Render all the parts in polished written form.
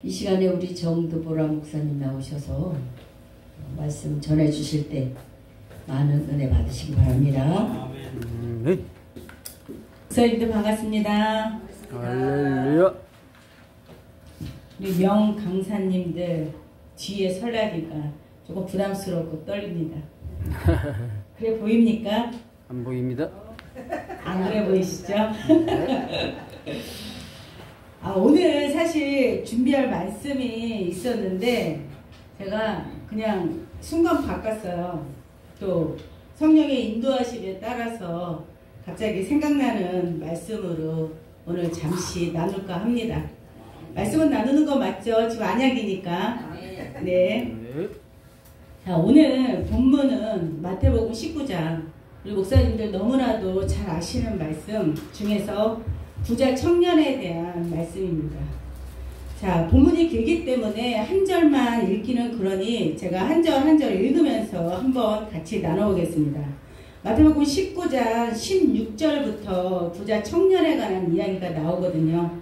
이 시간에 우리 정두보라 목사님 나오셔서 말씀 전해 주실 때 많은 은혜 받으시기 바랍니다. 네. 목사님들 반갑습니다. 할렐루야. 우리 명 강사님들 뒤에 설라기가 조금 부담스럽고 떨립니다. 그래 보입니까? 안 보입니다. 안 그래 보이시죠? 오늘 사실 준비할 말씀이 있었는데 제가 그냥 순간 바꿨어요. 또 성령의 인도하심에 따라서 갑자기 생각나는 말씀으로 오늘 잠시 나눌까 합니다. 말씀은 나누는 거 맞죠? 지금 안약이니까. 네. 자, 오늘 본문은 마태복음 19장. 우리 목사님들 너무나도 잘 아시는 말씀 중에서 부자 청년에 대한 말씀입니다. 자, 본문이 길기 때문에 한 절만 읽기는 그러니 제가 한 절 한 절 읽으면서 한번 같이 나눠보겠습니다. 마태복음 19장 16절부터 부자 청년에 관한 이야기가 나오거든요.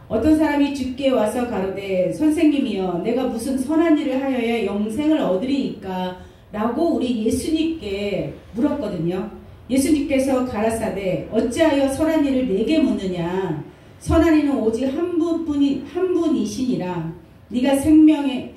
어떤 사람이 주께 와서 가로되 선생님이여 내가 무슨 선한 일을 하여야 영생을 얻으리이까? 라고 우리 예수님께 물었거든요. 예수님께서 가라사대 어찌하여 선한 일을 내게 묻느냐? 선한 이는 오직 한 분이시니라. 네가 생명에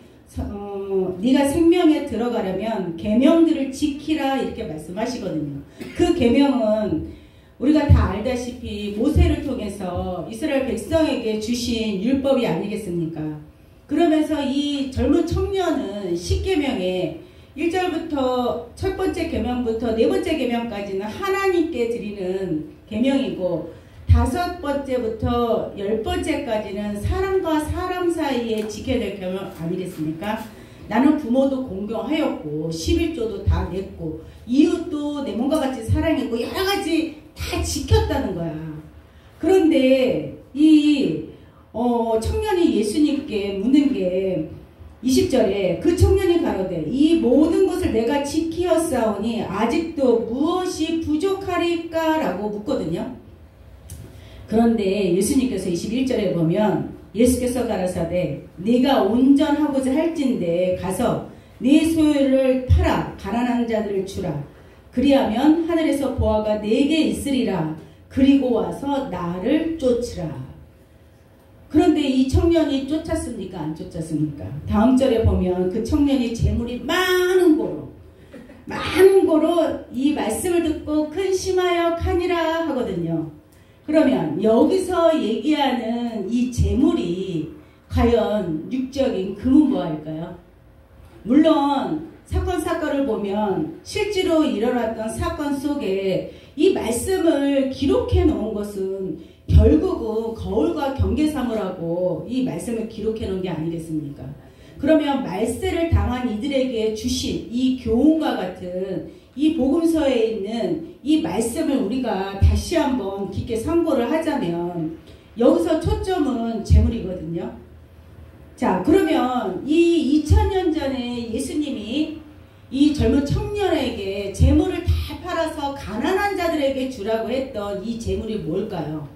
들어가려면 계명들을 지키라 이렇게 말씀하시거든요. 그 계명은 우리가 다 알다시피 모세를 통해서 이스라엘 백성에게 주신 율법이 아니겠습니까? 그러면서 이 젊은 청년은 10계명에 1절부터 첫 번째 계명부터 네 번째 계명까지는 하나님께 드리는 계명이고 5번째부터 10번째까지는 사람과 사람 사이에 지켜야 될 계명 아니겠습니까? 나는 부모도 공경하였고 11조도 다 냈고 이웃도 내 몸과 같이 사랑했고 여러 가지 다 지켰다는 거야. 그런데 이 청년이 예수님께 묻는 게 20절에 그 청년이 가로되 이 모든 것을 내가 지키었사오니 아직도 무엇이 부족하리까? 라고 묻거든요. 그런데 예수님께서 21절에 보면 예수께서 가라사대 네가 온전하고자 할진대 가서 네 소유를 팔아 가난한 자들을 주라. 그리하면 하늘에서 보화가 네게 있으리라. 그리고 와서 나를 쫓으라. 그런데 이 청년이 쫓았습니까? 안 쫓았습니까? 다음 절에 보면 그 청년이 재물이 많은 고로 이 말씀을 듣고 근심하여 가니라 하거든요. 그러면 여기서 얘기하는 이 재물이 과연 육적인 금은 뭐할까요? 물론 사건을 보면 실제로 일어났던 사건 속에 이 말씀을 기록해 놓은 것은 결국은 거울과 경계사무라고 이 말씀을 기록해 놓은 게 아니겠습니까? 그러면 말세를 당한 이들에게 주신 이 교훈과 같은 이 복음서에 있는 이 말씀을 우리가 다시 한번 깊게 상고를 하자면 여기서 초점은 재물이거든요. 자, 그러면 이 2000년 전에 예수님이 이 젊은 청년에게 재물을 다 팔아서 가난한 자들에게 주라고 했던 이 재물이 뭘까요?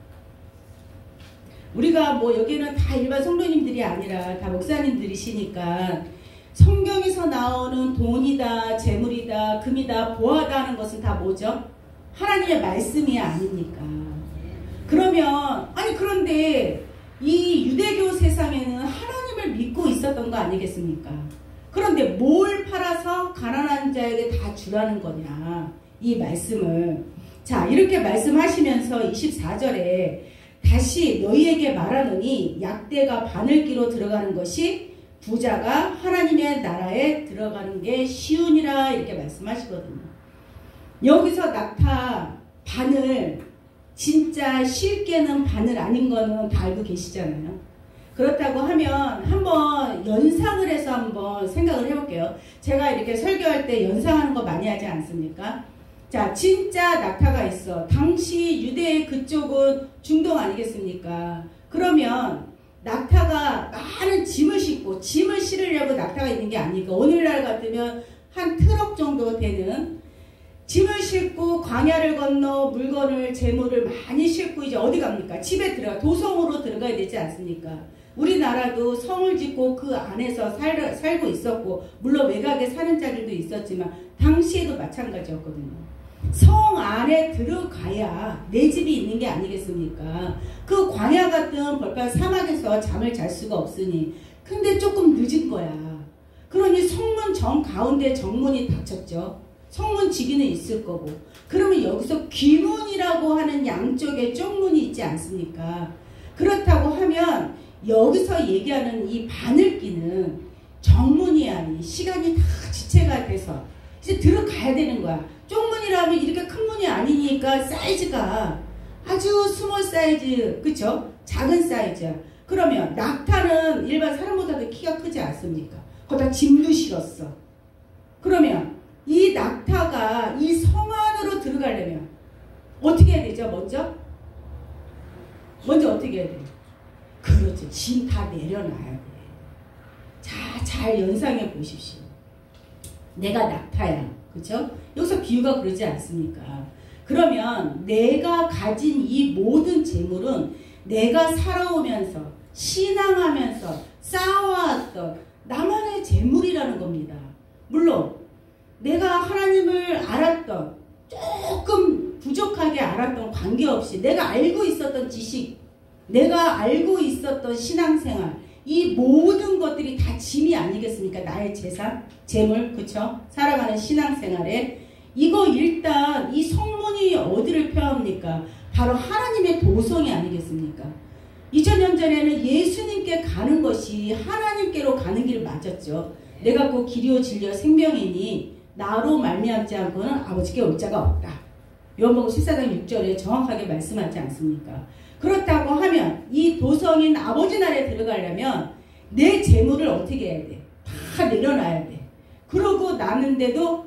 우리가 뭐 여기는 다 일반 성도님들이 아니라 다 목사님들이시니까 성경에서 나오는 돈이다, 재물이다, 금이다, 보화다 하는 것은 다 뭐죠? 하나님의 말씀이 아닙니까? 그러면 그런데 이 유대교 세상에는 하나님을 믿고 있었던 거 아니겠습니까? 그런데 뭘 팔아서 가난한 자에게 다 주라는 거냐? 이 말씀을. 자, 이렇게 말씀하시면서 24절에 다시 너희에게 말하노니 약대가 바늘기로 들어가는 것이 부자가 하나님의 나라에 들어가는 게 쉬우니라 이렇게 말씀하시거든요. 여기서 낙타, 바늘, 진짜 실게는 바늘 아닌 거는 다 알고 계시잖아요. 그렇다고 하면 한번 연상을 해서 한번 생각을 해볼게요. 제가 이렇게 설교할 때 연상하는 거 많이 하지 않습니까? 자, 진짜 낙타가 있어. 당시 유대 그쪽은 중동 아니겠습니까? 그러면 낙타가 많은 짐을 싣고 짐을 실으려고 낙타가 있는 게 아니니까 오늘날 같으면 한 트럭 정도 되는 짐을 싣고 광야를 건너 물건을 재물을 많이 싣고 이제 어디 갑니까? 집에 들어가 도성으로 들어가야 되지 않습니까? 우리나라도 성을 짓고 그 안에서 살고 있었고, 물론 외곽에 사는 자들도 있었지만 당시에도 마찬가지였거든요. 성 안에 들어가야 내 집이 있는 게 아니겠습니까? 그 광야 같은 벌판 사막에서 잠을 잘 수가 없으니, 근데 조금 늦은 거야. 그러니 성문 정 가운데 정문이 닫혔죠. 성문 지기는 있을 거고, 그러면 여기서 귀문이라고 하는 양쪽에 쪽문이 있지 않습니까? 그렇다고 하면 여기서 얘기하는 이 바늘기는 정문이 아닌 시간이 다 지체가 돼서 이제 들어가야 되는 거야. 쪽문이라면 이렇게 큰 문이 아니니까 사이즈가 아주 스몰 사이즈, 그쵸? 작은 사이즈야. 그러면 낙타는 일반 사람보다도 키가 크지 않습니까? 거기다 짐도 실었어. 그러면 이 낙타가 이 성 안으로 들어가려면 어떻게 해야 되죠? 먼저 어떻게 해야 돼? 그렇죠. 짐 다 내려놔야 돼. 자, 잘 연상해 보십시오. 내가 낙타야. 그렇죠? 여기서 비유가 그러지 않습니까? 그러면 내가 가진 이 모든 재물은 내가 살아오면서 신앙하면서 쌓아왔던 나만의 재물이라는 겁니다. 물론 내가 하나님을 알았던, 조금 부족하게 알았던 관계없이 내가 알고 있었던 지식, 내가 알고 있었던 신앙생활, 이 모든 것들이 다 짐이 아니겠습니까? 나의 재산, 재물, 그쵸? 살아가는 신앙생활에 이거 일단 이 성문이 어디를 표합니까? 바로 하나님의 도성이 아니겠습니까? 2000년 전에는 예수님께 가는 것이 하나님께로 가는 길 맞았죠. 내가 곧 길이요 진리요 생명이니 나로 말미암지 않고는 아버지께 올 자가 없다. 요한복음 14장 6절에 정확하게 말씀하지 않습니까? 그렇다고 하면 이 도성인 아버지 나라에 들어가려면 내 재물을 어떻게 해야 돼? 다 내려놔야 돼. 그러고 나는데도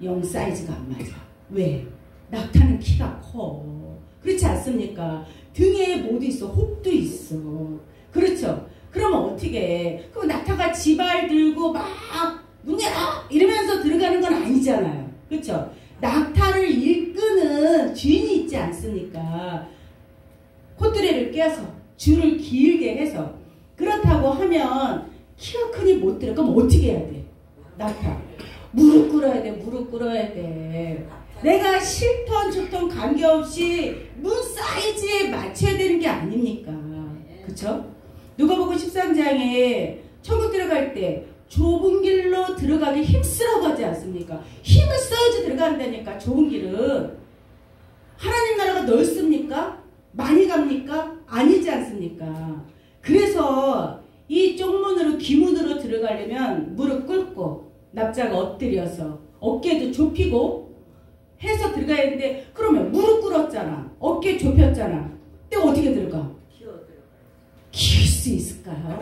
영 사이즈가 안 맞아. 왜? 낙타는 키가 커. 그렇지 않습니까? 등에 뭐도 있어. 혹도 있어. 그렇죠? 그러면 어떻게 해? 그럼 낙타가 지발 들고 막 눈내라 이러면서 들어가는 건 아니잖아요. 그렇죠? 낙타를 이끄는 주인이 있지 않습니까? 콧뚜레를 껴서 줄을 길게 해서. 그렇다고 하면 키가 크니 못 들어. 그럼 어떻게 해야 돼? 낙타 무릎 꿇어야 돼. 무릎 꿇어야 돼. 내가 싫던 좋던 관계없이 눈 사이즈에 맞춰야 되는 게 아닙니까? 그쵸? 누가복음 13장에 천국 들어갈 때 좁은 길로 들어가기 힘쓰라고 하지 않습니까? 힘을 써야지 들어간다니까. 좁은 길은 하나님 나라가 넓습니까? 많이 갑니까? 아니지 않습니까? 그래서 이 쪽문으로 귀문으로 들어가려면 무릎 꿇고 납작 엎드려서 어깨도 좁히고 해서 들어가야 되는데, 그러면 무릎 꿇었잖아. 어깨 좁혔잖아. 근데 어떻게 들어가? 기울 수 있을까요?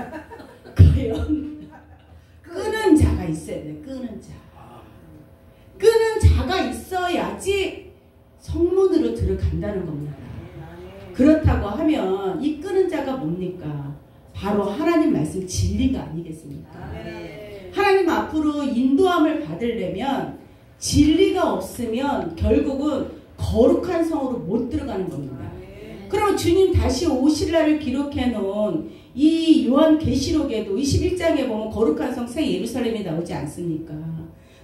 과연 끄는 자가 있어야 돼. 끄는 자. 끄는 자가 있어야지 성문으로 들어간다는 겁니다. 그렇다고 하면 이 끄는 자가 뭡니까? 바로 하나님 말씀 진리가 아니겠습니까? 하나님 앞으로 인도함을 받으려면 진리가 없으면 결국은 거룩한 성으로 못 들어가는 겁니다. 그럼 주님 다시 오실 날을 기록해 놓은 이 요한계시록에도 21장에 보면 거룩한 성 새 예루살렘이 나오지 않습니까?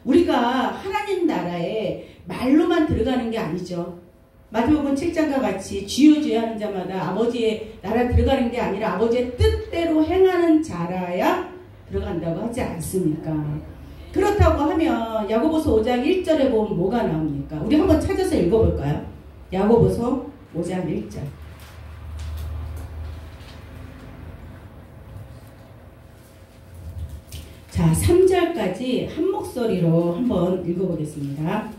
우리가 하나님 나라에 말로만 들어가는 게 아니죠. 마태복음 7장과 같이 주여 주여 하는 자마다 아버지의 나라 들어가는 게 아니라 아버지의 뜻대로 행하는 자라야 들어간다고 하지 않습니까? 그렇다고 하면 야고보서 5장 1절에 보면 뭐가 나옵니까? 우리 한번 찾아서 읽어볼까요? 야고보서 5장 1절. 자, 3절까지 한 목소리로 한번 읽어보겠습니다.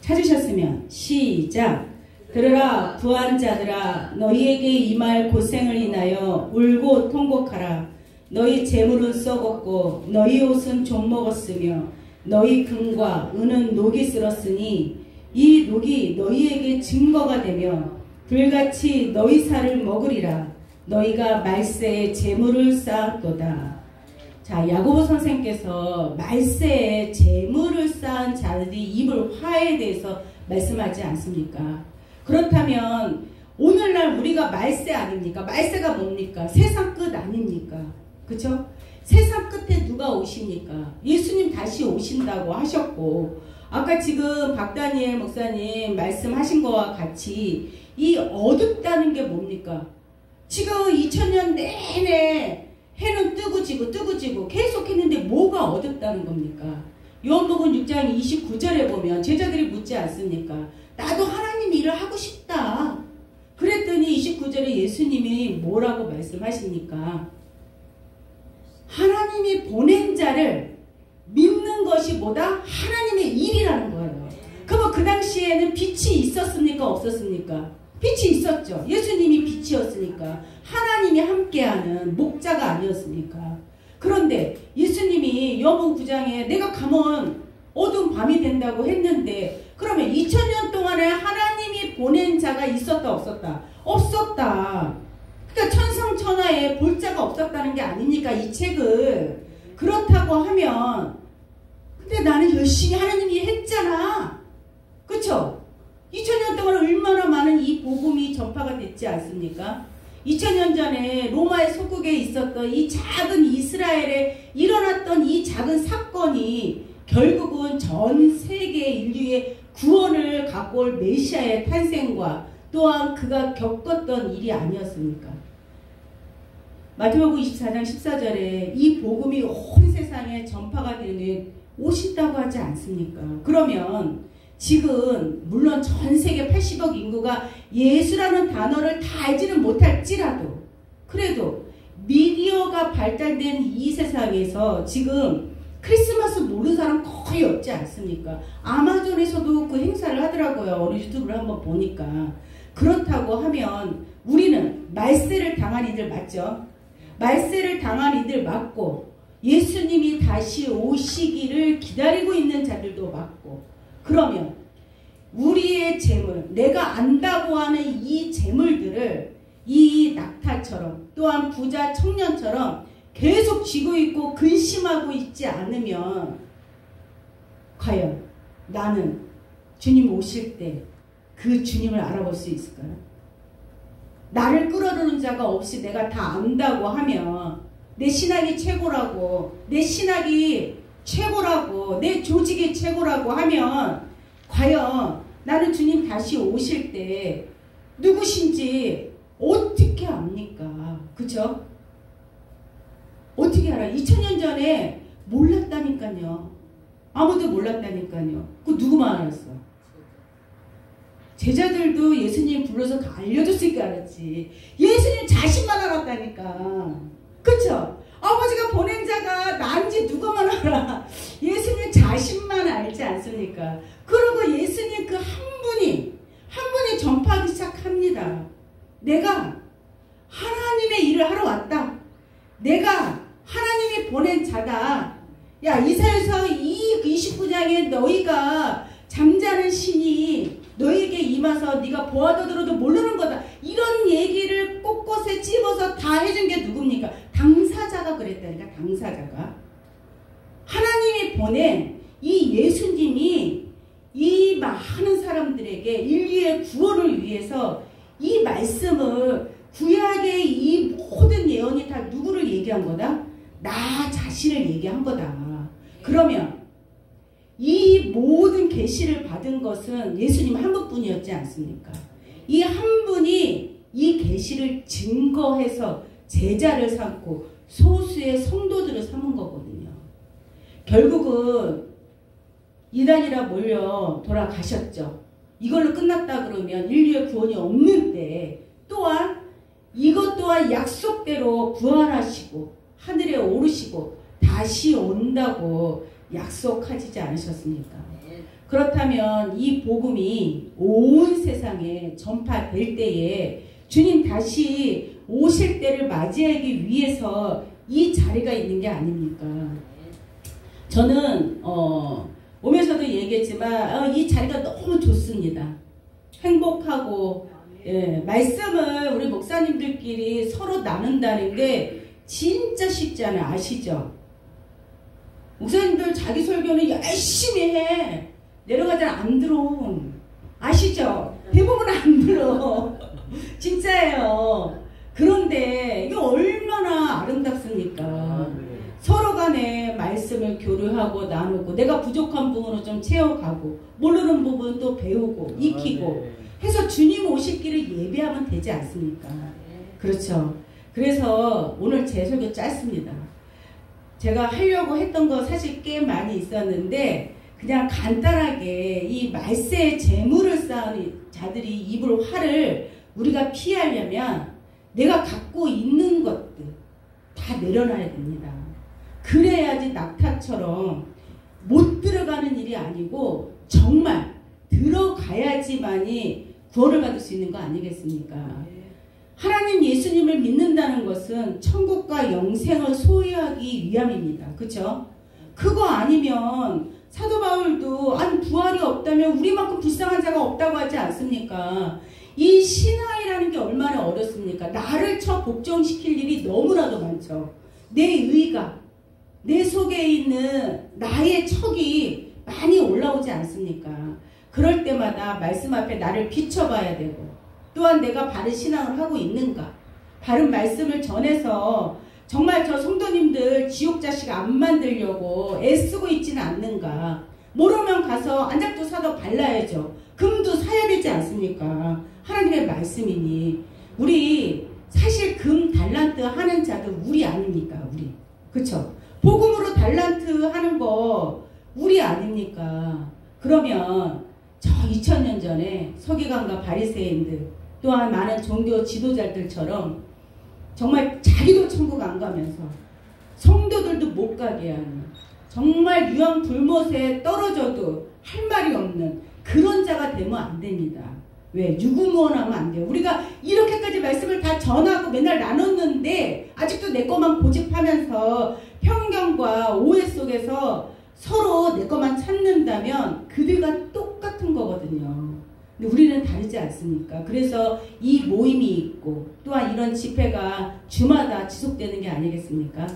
찾으셨으면 시작. 들으라 부한 자들아, 너희에게 임할 고생을 인하여 울고 통곡하라. 너희 재물은 썩었고 너희 옷은 좀 먹었으며 너희 금과 은은 녹이 쓸었으니 이 녹이 너희에게 증거가 되며 불같이 너희 살을 먹으리라. 너희가 말세에 재물을 쌓았도다. 자, 야고보 선생께서 말세에 재물을 쌓은 자들이 입을 화에 대해서 말씀하지 않습니까? 그렇다면 오늘날 우리가 말세 아닙니까? 말세가 뭡니까? 세상 끝 아닙니까? 그쵸? 세상 끝에 누가 오십니까? 예수님 다시 오신다고 하셨고, 아까 지금 박다니엘 목사님 말씀하신 거와 같이 이 어둡다는 게 뭡니까? 지금 2000년 내내 해는 뜨고 지고 계속 했는데 뭐가 어둡다는 겁니까? 요한복음 6장 29절에 보면 제자들이 묻지 않습니까? 나도 하나님 일을 하고 싶다. 그랬더니 29절에 예수님이 뭐라고 말씀하십니까? 하나님이 보낸 자를 믿는 것이 뭐다? 하나님의 일이라는 거예요. 그럼 그 당시에는 빛이 있었습니까? 없었습니까? 빛이 있었죠. 예수님이 빛이었으니까 하나님이 함께하는 목자가 아니었습니까? 그런데 예수님이 요한복음 9장에 내가 가면 어두운 밤이 된다고 했는데, 그러면 2000년 동안에 하나님이 보낸 자가 있었다 없었다? 없었다. 그러니까 천상천하에 볼 자가 없었다는 게 아닙니까? 이 책을. 그렇다고 하면 근데 나는 열심히 하나님 일 했잖아. 그쵸? 2000년 동안 얼마나 많은 이 복음이 전파가 됐지 않습니까? 2000년 전에 로마의 속국에 있었던 이 작은 이스라엘에 일어났던 이 작은 사건이 결국은 전 세계 인류의 구원을 갖고 올 메시아의 탄생과 또한 그가 겪었던 일이 아니었습니까? 마태복음 24장 14절에 이 복음이 온 세상에 전파가 되는 오신다고 하지 않습니까? 그러면 지금 물론 전 세계 80억 인구가 예수라는 단어를 다 알지는 못할지라도 그래도 미디어가 발달된 이 세상에서 지금 크리스마스 모르는 사람 거의 없지 않습니까? 아마존에서도 그 행사를 하더라고요. 어느 유튜브를 한번 보니까. 그렇다고 하면 우리는 말세를 당한 이들 맞죠? 말세를 당한 이들 맞고 예수님이 다시 오시기를 기다리고 있는 자들도 맞고, 그러면 우리의 재물, 내가 안다고 하는 이 재물들을 이 낙타처럼 또한 부자 청년처럼 계속 쥐고 있고 근심하고 있지 않으면 과연 나는 주님 오실 때 그 주님을 알아볼 수 있을까요? 나를 끌어들이는 자가 없이 내가 다 안다고 하면 내 신학이 최고라고, 내 신학이 최고라고, 내 조직이 최고라고 하면 과연 나는 주님 다시 오실 때 누구신지 어떻게 압니까? 그쵸? 어떻게 알아요? 2000년 전에 몰랐다니까요. 아무도 몰랐다니까요. 그 누구만 알았어? 제자들도 예수님 불러서 알려줬으니까 알았지. 예수님 자신만 알았다니까. 그쵸? 아버지가 보낸 자가 나인지 누구만 알아. 예수님 자신만 알지 않습니까? 그리고 예수님 그 한 분이 전파하기 시작합니다. 내가 하나님의 일을 하러 왔다. 내가 하나님이 보낸 자다. 야, 이사야서 29장에 너희가 잠자는 신이 너에게 임해서 네가 보아도 들어도 모르는 거다. 이런 얘기를 곳곳에 찝어서 다 해준 게 누굽니까? 당사자가 그랬다니까. 당사자가. 하나님이 보낸 이 예수님이 이 많은 사람들에게 인류의 구원을 위해서 이 말씀을, 구약의 이 모든 예언이 다 누구를 얘기한 거다? 나 자신을 얘기한 거다. 그러면 이 모든 계시를 받은 것은 예수님 한 분뿐이었지 않습니까? 이 한 분이 이 계시를 증거해서 제자를 삼고 소수의 성도들을 삼은 거거든요. 결국은 이단이라 몰려 돌아가셨죠. 이걸로 끝났다 그러면 인류의 구원이 없는데, 또한 이것 또한 약속대로 부활하시고 하늘에 오르시고 다시 온다고 약속하시지 않으셨습니까? 그렇다면 이 복음이 온 세상에 전파될 때에 주님 다시 오실 때를 맞이하기 위해서 이 자리가 있는 게 아닙니까? 저는 오면서도 얘기했지만 이 자리가 너무 좋습니다. 행복하고, 예, 말씀을 우리 목사님들끼리 서로 나눈다는 게 진짜 쉽지 않아요. 아시죠? 목사님들 자기 설교는 열심히 해. 내려가잖아. 안 들어. 아시죠? 대부분 안 들어. 진짜예요. 그런데 이게 얼마나 아름답습니까? 서로 간에 말씀을 교류하고 나누고 내가 부족한 부분을 좀 채워가고 모르는 부분 또 배우고 익히고 해서 주님 오실 길을 예배하면 되지 않습니까? 그렇죠. 그래서 오늘 제 설교 짧습니다. 제가 하려고 했던 거 사실 꽤 많이 있었는데 그냥 간단하게 이 말세의 재물을 쌓은 자들이 입을 화를 우리가 피하려면 내가 갖고 있는 것들 다 내려놔야 됩니다. 그래야지 낙타처럼 못 들어가는 일이 아니고 정말 들어가야지만이 구원을 받을 수 있는 거 아니겠습니까? 하나님 예수님을 믿는다는 것은 천국과 영생을 소유하기 위함입니다. 그렇죠? 그거 아니면 사도 바울도 아니 부활이 없다면 우리만큼 불쌍한 자가 없다고 하지 않습니까? 이 신앙이라는 게 얼마나 어렵습니까? 나를 복종시킬 일이 너무나도 많죠. 내 의가 내 속에 있는 나의 척이 많이 올라오지 않습니까? 그럴 때마다 말씀 앞에 나를 비춰봐야 되고 또한 내가 바른 신앙을 하고 있는가? 바른 말씀을 전해서 정말 저 성도님들 지옥 자식 안 만들려고 애쓰고 있지는 않는가? 모르면 가서 안작도 사서 발라야죠. 금도 사야 되지 않습니까? 하나님의 말씀이니. 우리 사실 금 달란트 하는 자들 우리 아닙니까? 우리. 그쵸? 복음으로 달란트 하는 거 우리 아닙니까? 그러면 저 2000년 전에 서기관과 바리새인들 또한 많은 종교 지도자들처럼 정말 자기도 천국 안 가면서 성도들도 못 가게 하는 정말 유황 불못에 떨어져도 할 말이 없는 그런 자가 되면 안 됩니다. 왜? 유구무원하면 안 돼요. 우리가 이렇게까지 말씀을 다 전하고 맨날 나눴는데 아직도 내 것만 고집하면서 편견과 오해 속에서 서로 내 것만 찾는다면 그들과 똑같은 거거든요. 근데 우리는 다르지 않습니까? 그래서 이 모임이 있고 또한 이런 집회가 주마다 지속되는 게 아니겠습니까?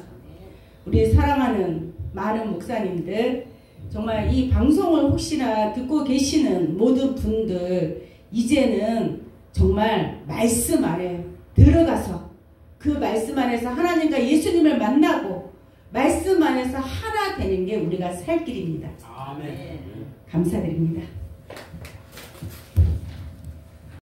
우리 사랑하는 많은 목사님들 정말 이 방송을 혹시나 듣고 계시는 모든 분들 이제는 정말 말씀 안에 들어가서 그 말씀 안에서 하나님과 예수님을 만나고 말씀 안에서 하나 되는 게 우리가 살 길입니다. 아멘. 감사드립니다.